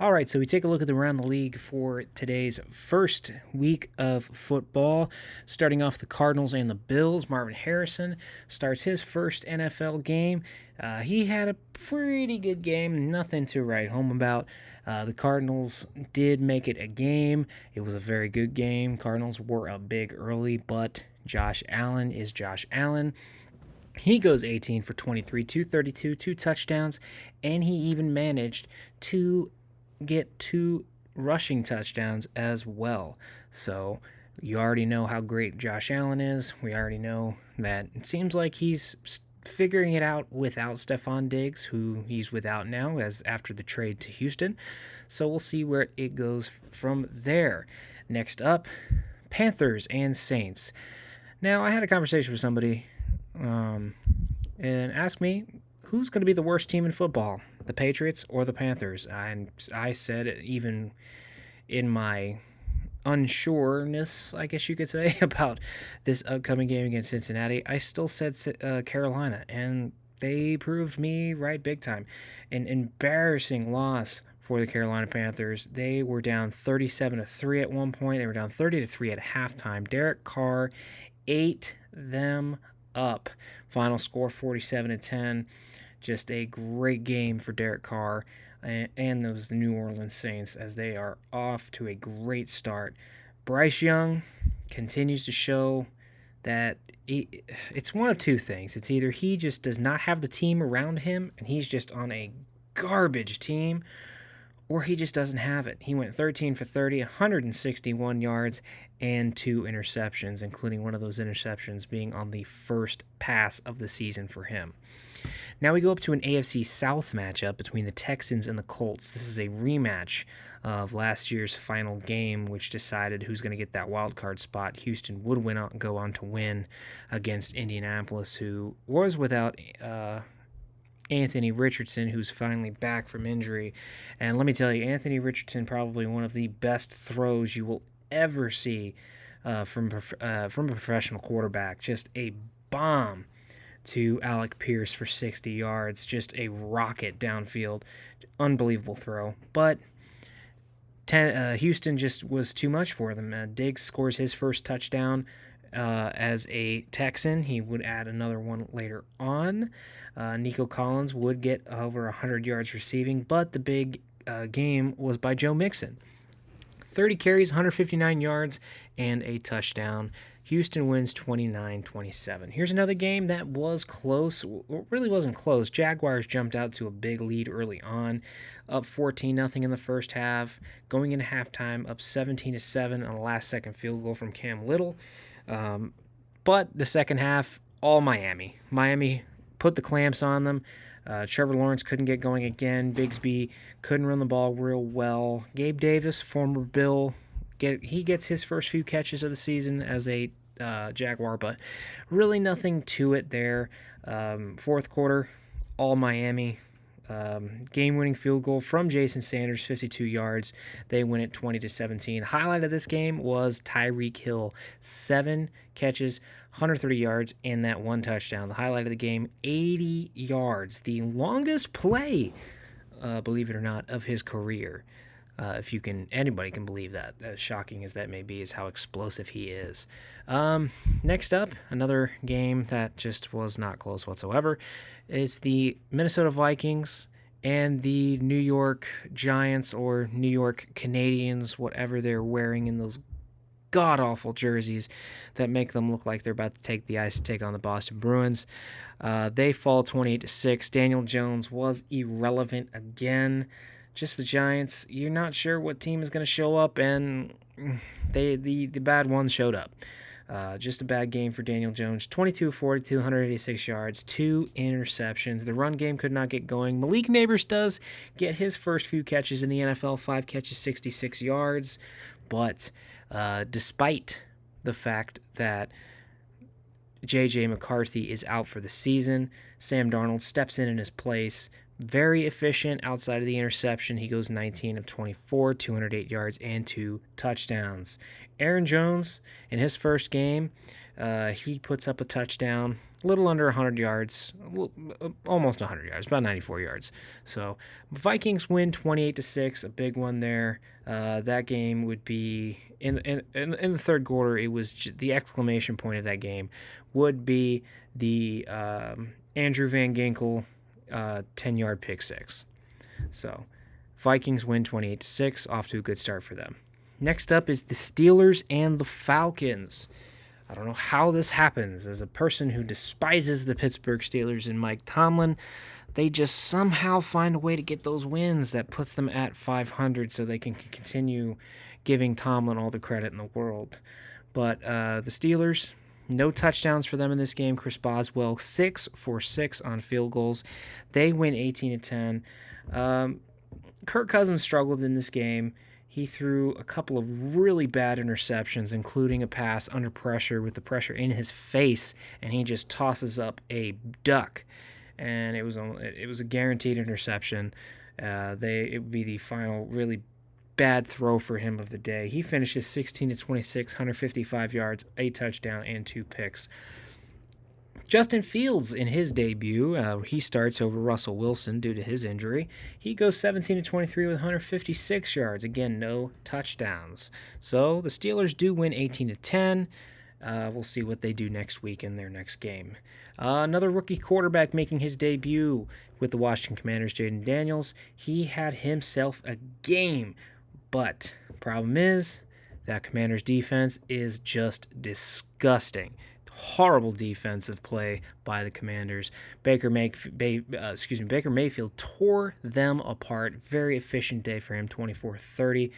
All right, so we take a look at the around the league for today's first week of football. Starting off the Cardinals and the Bills. Marvin Harrison starts his first NFL game. He had a pretty good game, nothing to write home about. The Cardinals did make it a game. It was a very good game. Cardinals were up big early, but Josh Allen is Josh Allen. He goes 18 for 23, 232, two touchdowns, and he even managed to get two rushing touchdowns as well. So you already know how great Josh Allen is. We already know that it seems like he's figuring it out without Stephon Diggs, who he's without now as after the trade to Houston. So we'll see where it goes from there. Next up, Panthers and Saints. Now, I had a conversation with somebody and asked me who's going to be the worst team in football, the Patriots or the Panthers. And I said, even in my unsureness, I guess you could say, about this upcoming game against Cincinnati, I still said Carolina, and they proved me right big time. An embarrassing loss for the Carolina Panthers. They were down 37-3 at one point. They were down 30-3 at halftime. Derek Carr ate them up. Final score 47-10. Just a great game for Derek Carr and those New Orleans Saints as they are off to a great start. Bryce Young continues to show that it's one of two things. It's either he just does not have the team around him and he's just on a garbage team, or he just doesn't have it. He went 13 for 30, 161 yards, and two interceptions, including one of those interceptions being on the first pass of the season for him. Now we go up to an AFC South matchup between the Texans and the Colts. This is a rematch of last year's final game, which decided who's going to get that wild card spot. Houston would go on to win against Indianapolis, who was without Anthony Richardson, who's finally back from injury. And let me tell you, Anthony Richardson, probably one of the best throws you will ever see from a professional quarterback. Just a bomb to Alec Pierce for 60 yards. Just a rocket downfield. Unbelievable throw. But Houston just was too much for them. Diggs scores his first touchdown as a Texan. He would add another one later on. Nico Collins would get over 100 yards receiving, but the big game was by Joe Mixon. 30 carries, 159 yards, and a touchdown. Houston wins 29-27. Here's another game that was close. It really wasn't close. Jaguars jumped out to a big lead early on, up 14-0 in the first half. Going into halftime, up 17-7 on a last-second field goal from Cam Little. But the second half, all Miami. Miami put the clamps on them. Trevor Lawrence couldn't get going again. Bigsby couldn't run the ball real well. Gabe Davis, former Bill, he gets his first few catches of the season as a Jaguar, but really nothing to it there. Fourth quarter, all Miami. Game-winning field goal from Jason Sanders, 52 yards. They win it 20-17. Highlight of this game was Tyreek Hill, 7 catches, 130 yards, and that one touchdown. The highlight of the game, 80 yards, the longest play, believe it or not, of his career. If anybody can believe that, as shocking as that may be, is how explosive he is. Next up, another game that just was not close whatsoever. It's the Minnesota Vikings and the New York Giants, or New York Canadians, whatever they're wearing in those god-awful jerseys that make them look like they're about to take the ice to take on the Boston Bruins. They fall 28-6. Daniel Jones was irrelevant again. Just the Giants, you're not sure what team is going to show up, and the bad ones showed up. Just a bad game for Daniel Jones. 22-42, 186 yards, 2 interceptions. The run game could not get going. Malik Neighbors does get his first few catches in the NFL, 5 catches, 66 yards. But despite the fact that J.J. McCarthy is out for the season, Sam Darnold steps in his place. Very efficient outside of the interception. He goes 19 of 24, 208 yards, and 2 touchdowns. Aaron Jones, in his first game, he puts up a touchdown. a little under 100 yards, almost 100 yards, about 94 yards. So Vikings win 28-6, a big one there. That game would be in the third quarter. It was the exclamation point of that game would be the Andrew Van Ginkel 10-yard pick six. So Vikings win 28-6, off to a good start for them. Next up is the Steelers and the Falcons. I don't know how this happens. As a person who despises the Pittsburgh Steelers and Mike Tomlin, they just somehow find a way to get those wins that puts them at 500 so they can continue giving Tomlin all the credit in the world. But the Steelers, no touchdowns for them in this game. Chris Boswell, 6 for 6 on field goals. They win 18-10. Kirk Cousins struggled in this game. He threw a couple of really bad interceptions, including a pass under pressure with the pressure in his face, and he just tosses up a duck. And it was a guaranteed interception. It would be the final really bad throw for him of the day. He finishes 16-26, 155 yards, a touchdown, and 2 picks. Justin Fields, in his debut, he starts over Russell Wilson due to his injury. He goes 17-23 with 156 yards. Again, no touchdowns. So the Steelers do win 18-10. We'll see what they do next week in their next game. Another rookie quarterback making his debut with the Washington Commanders, Jaden Daniels. He had himself a game, but problem is that Commanders defense is just disgusting. Horrible defensive play by the Commanders. Baker Mayfield tore them apart. Very efficient day for him, 24-30,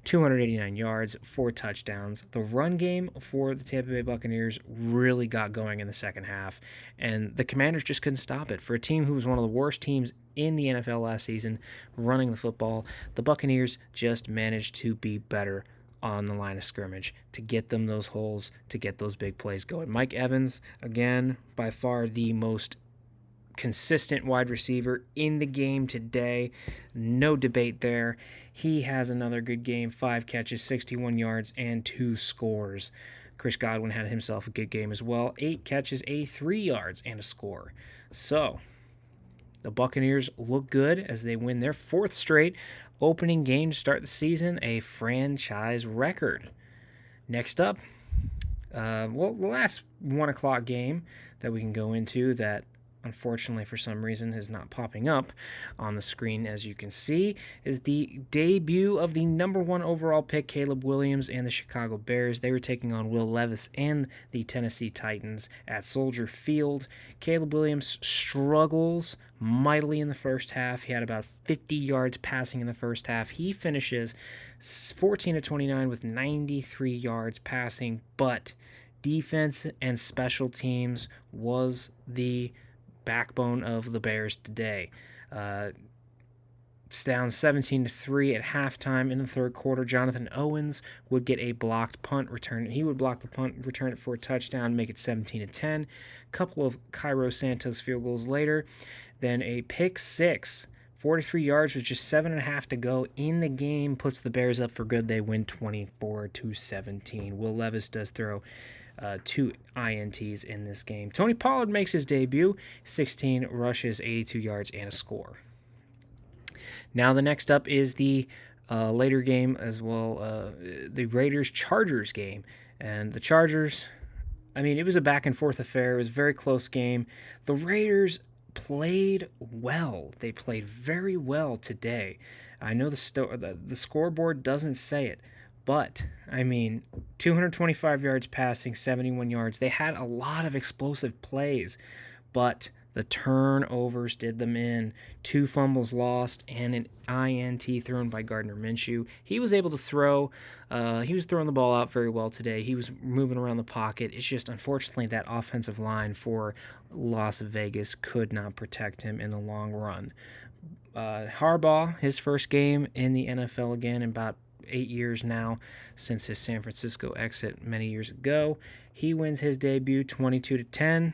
289 yards, 4 touchdowns. The run game for the Tampa Bay Buccaneers really got going in the second half, and the Commanders just couldn't stop it. For a team who was one of the worst teams in the NFL last season running the football, the Buccaneers just managed to be better on the line of scrimmage to get them those holes, to get those big plays going. Mike Evans, again, by far the most consistent wide receiver in the game today. No debate there. He has another good game, 5 catches, 61 yards, and 2 scores. Chris Godwin had himself a good game as well, 8 catches, 83 yards, and a score. So the Buccaneers look good as they win their 4th straight opening game to start the season, a franchise record. Next up, the last 1 o'clock game that we can go into that unfortunately for some reason is not popping up on the screen as you can see, is the debut of the number 1 overall pick, Caleb Williams, and the Chicago Bears. They were taking on Will Levis and the Tennessee Titans at Soldier Field. Caleb Williams struggles mightily in the first half. He had about 50 yards passing in the first half. He finishes 14-29 with 93 yards passing, but defense and special teams was the backbone of the Bears today. It's down 17-3 at halftime. In the third quarter, Jonathan Owens would get a blocked punt return. He would block the punt, return it for a touchdown, make it 17-10. A couple of Cairo Santos field goals later, then a pick six, 43 yards with just 7.5 to go in the game, puts the Bears up for good. They win 24-17. Will Levis does throw 2 INTs in this game. Tony Pollard makes his debut, 16 rushes, 82 yards, and a score. Now the next up is the later game as well, the Raiders-Chargers game. And the Chargers, it was a back-and-forth affair. It was a very close game. The Raiders played well. They played very well today. I know the scoreboard doesn't say it, but, 225 yards passing, 71 yards. They had a lot of explosive plays, but the turnovers did them in. 2 fumbles lost and an INT thrown by Gardner Minshew. He was able to throw. He was throwing the ball out very well today. He was moving around the pocket. It's just, unfortunately, that offensive line for Las Vegas could not protect him in the long run. Harbaugh, his first game in the NFL again in about 8 years now since his San Francisco exit many years ago. He wins his debut 22-10.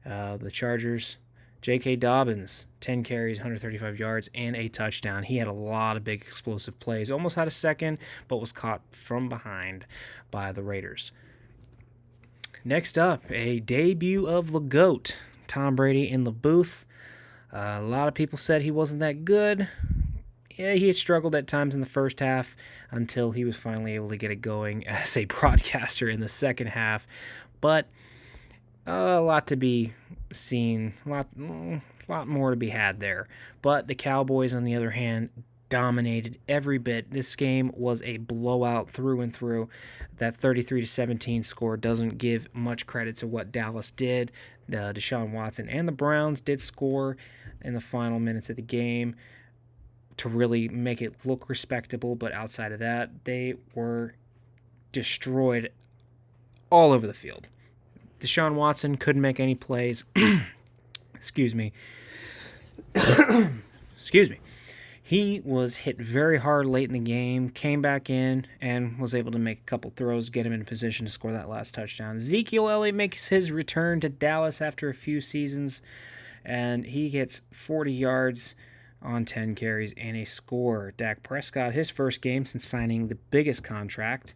The Chargers, J.K. Dobbins, 10 carries, 135 yards, and a touchdown. He had a lot of big explosive plays. Almost had a second, but was caught from behind by the Raiders. Next up, a debut of the GOAT, Tom Brady in the booth. A lot of people said he wasn't that good. Yeah, he had struggled at times in the first half until he was finally able to get it going as a broadcaster in the second half. But a lot to be seen, a lot more to be had there. But the Cowboys, on the other hand, dominated every bit. This game was a blowout through and through. That 33-17 score doesn't give much credit to what Dallas did. Deshaun Watson and the Browns did score in the final minutes of the game to really make it look respectable, but outside of that, they were destroyed all over the field. Deshaun Watson couldn't make any plays. Excuse me. Excuse me. He was hit very hard late in the game, came back in, and was able to make a couple throws, get him in a position to score that last touchdown. Ezekiel Elliott makes his return to Dallas after a few seasons, and he gets 40 yards on 10 carries and a score. Dak Prescott, his first game since signing the biggest contract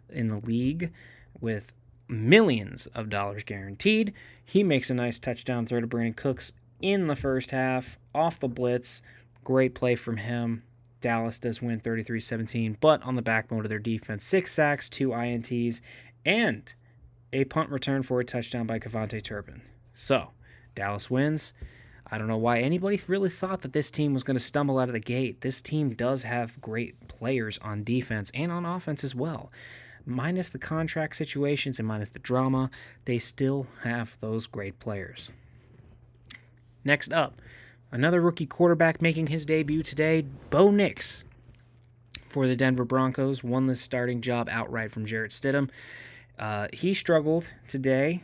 in the league with millions of dollars guaranteed. He makes a nice touchdown throw to Brandon Cooks in the first half off the blitz. Great play from him. Dallas does win 33-17, but on the backbone of their defense, 6 sacks, 2 INTs, and a punt return for a touchdown by KaVontae Turpin. So, Dallas wins. I don't know why anybody really thought that this team was going to stumble out of the gate. This team does have great players on defense and on offense as well. Minus the contract situations and minus the drama, they still have those great players. Next up, another rookie quarterback making his debut today, Bo Nix for the Denver Broncos, won the starting job outright from Jarrett Stidham. He struggled today,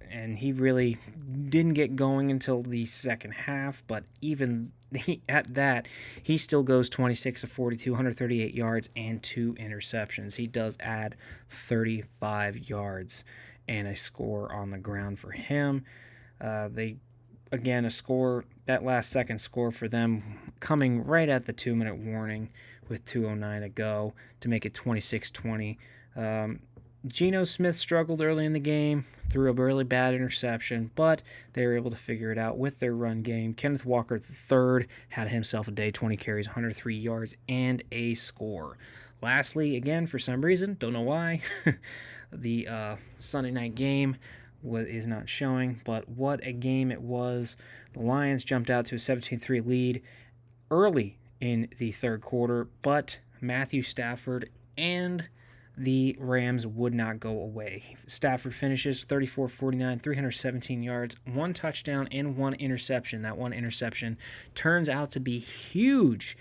and he really didn't get going until the second half, but even at that, he still goes 26 of 42, 138 yards, and 2 interceptions. He does add 35 yards and a score on the ground for him. Again, a score, that last second score for them coming right at the 2-minute warning with 2:09 to go to make it 26-20. Geno Smith struggled early in the game, threw a really bad interception, but they were able to figure it out with their run game. Kenneth Walker III had himself a day, 20 carries, 103 yards, and a score. Lastly, again, for some reason, don't know why, the Sunday night game is not showing, but what a game it was. The Lions jumped out to a 17-3 lead early in the third quarter, but Matthew Stafford and the Rams would not go away. Stafford finishes 34-49, 317 yards, 1 touchdown, and 1 interception. That 1 interception turns out to be huge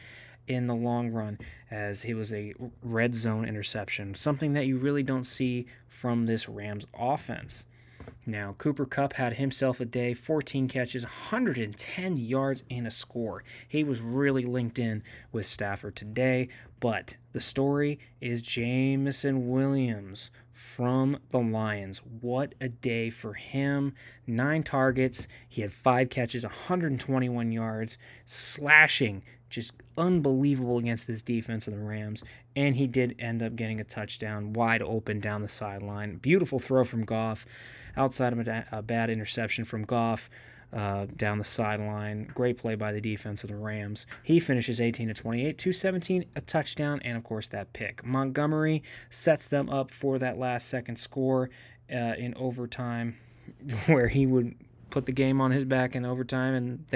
in the long run, as it was a red zone interception, something that you really don't see from this Rams offense. Now, Cooper Kupp had himself a day, 14 catches, 110 yards, and a score. He was really linked in with Stafford today, but the story is Jameson Williams from the Lions. What a day for him. 9 targets. He had 5 catches, 121 yards, slashing. Just unbelievable against this defense of the Rams. And he did end up getting a touchdown wide open down the sideline. Beautiful throw from Goff. Outside of a bad interception from Goff down the sideline. Great play by the defense of the Rams. He finishes 18-28, 217, a touchdown, and of course that pick. Montgomery sets them up for that last second score in overtime, where he would put the game on his back in overtime, and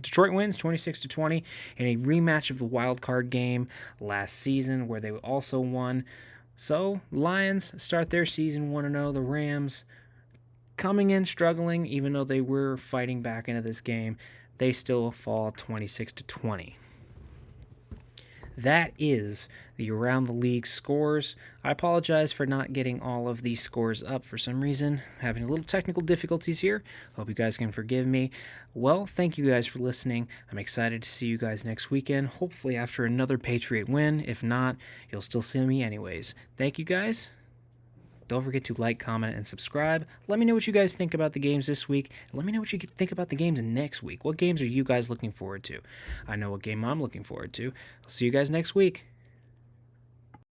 Detroit wins 26-20 in a rematch of the wild card game last season, where they also won. So Lions start their season 1-0. The Rams coming in struggling, even though they were fighting back into this game, they still fall 26-20. That is the Around the League scores. I apologize for not getting all of these scores up for some reason. Having a little technical difficulties here. Hope you guys can forgive me. Well, thank you guys for listening. I'm excited to see you guys next weekend, hopefully after another Patriot win. If not, you'll still see me anyways. Thank you guys. Don't forget to like, comment, and subscribe. Let me know what you guys think about the games this week. Let me know what you think about the games next week. What games are you guys looking forward to? I know what game I'm looking forward to. I'll see you guys next week.